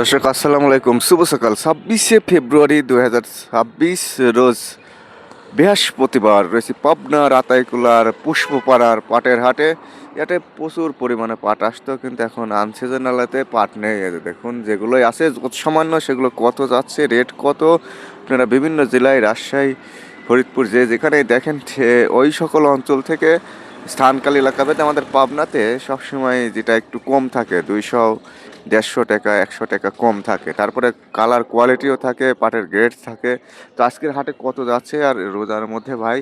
দর্শক আসসালামু আলাইকুম, শুভ সকাল। 26শে ফেব্রুয়ারি 2026 রোজ বৃহস্পতিবার রয়েছে পাবনা রাতাইকুলার পুষ্পপাড়ার পাটের হাটে। এতে প্রচুর পরিমাণে পাট আসতো, কিন্তু এখন আনসিজনালেতে পাট নেই। এই যে দেখুন, যেগুলোই আছে সামান্য, সেগুলো কত যাচ্ছে, রেট কত। আপনারা বিভিন্ন জেলায়, রাজশাহী, ফরিদপুর, যেখানেই দেখেন ওই সকল অঞ্চল থেকে স্থানকাল এলাকাতে আমাদের পাবনাতে সবসময় যেটা একটু কম থাকে, 200, 150 টাকা, 100 টাকা কম থাকে। তারপরে কালার কোয়ালিটিও থাকে, পাটের গ্রেড থাকে। তো আজকের হাটে কত যাচ্ছে, আর রোজার মধ্যে ভাই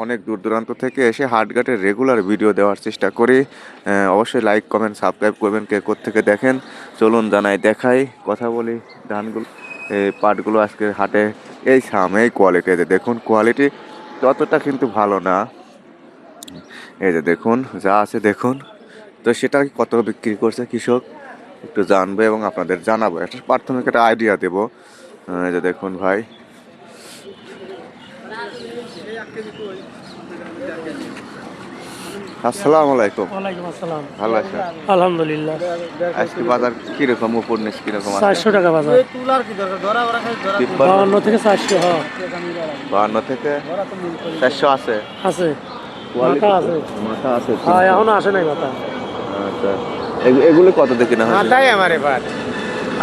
অনেক দূর দূরান্ত থেকে এসে হাটঘাটের রেগুলার ভিডিও দেওয়ার চেষ্টা করি। অবশ্যই লাইক কমেন্ট সাবস্ক্রাইব করবেন, কে কোত্থেকে দেখেন। চলুন দেখাই, কথা বলি। ধানগুলো, এই পাটগুলো আজকের হাটে এই এই কোয়ালিটিতে দেখুন, কোয়ালিটি ততটা কিন্তু ভালো না। এই যে দেখুন, যা আছে দেখুন। তো সেটা কত বিক্রি করছে কৃষক একটু জানবো এবং আপনাদের জানাবো, একটা প্রাথমিক একটা আইডিয়া দেবো। এই যে দেখুন ভাই, আসসালামু আলাইকুম। ওয়ালাইকুম আসসালাম। ভালো আছেন? আলহামদুলিল্লাহ। আজকে বাজার কিরকম, উপর নিচ কিরকম আছে? 400 টাকা বাজার। 52 থেকে 400। হ্যাঁ 52 থেকে 400 আছে। আছে, কোয়ালিটি মাথা আছে। মাথা আছে। হ্যাঁ এখনো আসে নাই মাথা। আচ্ছা, এগুলো কত দেখি না হয়? মাথাই আমারে বাদ।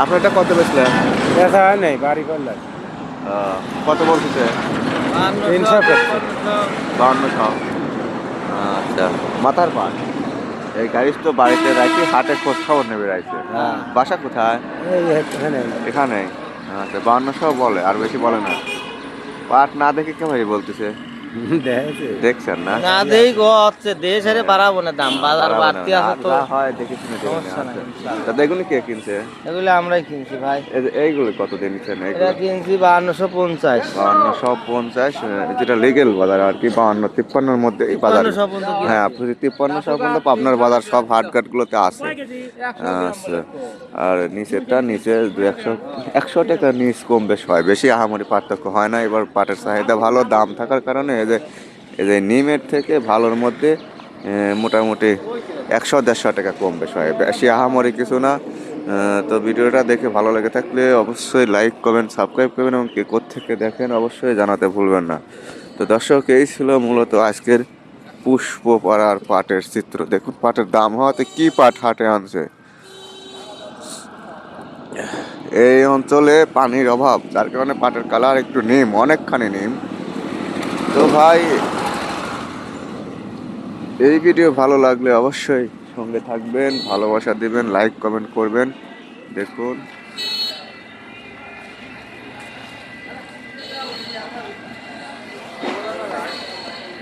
আপনারটা কত বেচলেন? দেখা হয় নাই বাড়ি করলাম। কত বলতেছে? 300 টাকা। 5200। আচ্ছা, মাথার পাট। এই গাড়ি তো বাড়িতে রাখি, হাটে খোঁজ খবর নেবে রাখছে। হ্যাঁ বাসা কোথায়? এই এখানে। এখানে। আচ্ছা, 5200 বলে, আর বেশি বলে না। পাট না দেখে কে ভাই বলতেছে? দেখছেন না? না দেই গো হচ্ছে দেশ হেরে বাড়াবো না দাম, বাজার বাড়তি আছে তো। যা হয় দেখে শুনে দেবেন। আচ্ছা, এগুলো কে কিনছে? এগুলো আমরাই কিনছি ভাই। এইগুলো কত দিয়ে নিচ্ছেন? এটা কিনছি 5250। 5250, যেটা লিগেল বাজার আর কি, 52-53-র মধ্যে এই বাজার। 5200 পর্যন্ত কিনছি। হ্যাঁ, 5300 পর্যন্ত পাবনার বাজার সব হাটঘাট গুলোতে আছে। আচ্ছা, আর নিচে 100 টাকা নিচ কম বেশ হয়, বেশি আহামরি পার্থক্য হয় না। এবার পাটের চাহিদা ভালো, দাম থাকার কারণে এই যে নিমের থেকে ভালোর মধ্যে মোটামুটি 100-150 টাকা কম বেশ হয়, বেশি আহামরি কিছু না। তো ভিডিওটা দেখে ভালো লেগে থাকলে অবশ্যই লাইক কমেন্ট সাবস্ক্রাইব করবেন, এবং কে কোত্থেকে দেখেন অবশ্যই জানাতে ভুলবেন না। তো দর্শক, এই ছিল মূলত আজকের পুষ্পপাড়ার পাটের চিত্র। দেখুন পাটের দাম হওয়াতে কি পাট হাটে আনছে। এই অঞ্চলে পানির অভাব, যার কারণে পাটের কালার একটু নিম, অনেকখানি নিম। তো ভাই, এই ভিডিও ভালো লাগলে অবশ্যই সঙ্গে থাকবেন, ভালোবাসা দিবেন, লাইক কমেন্ট করবেন। দেখুন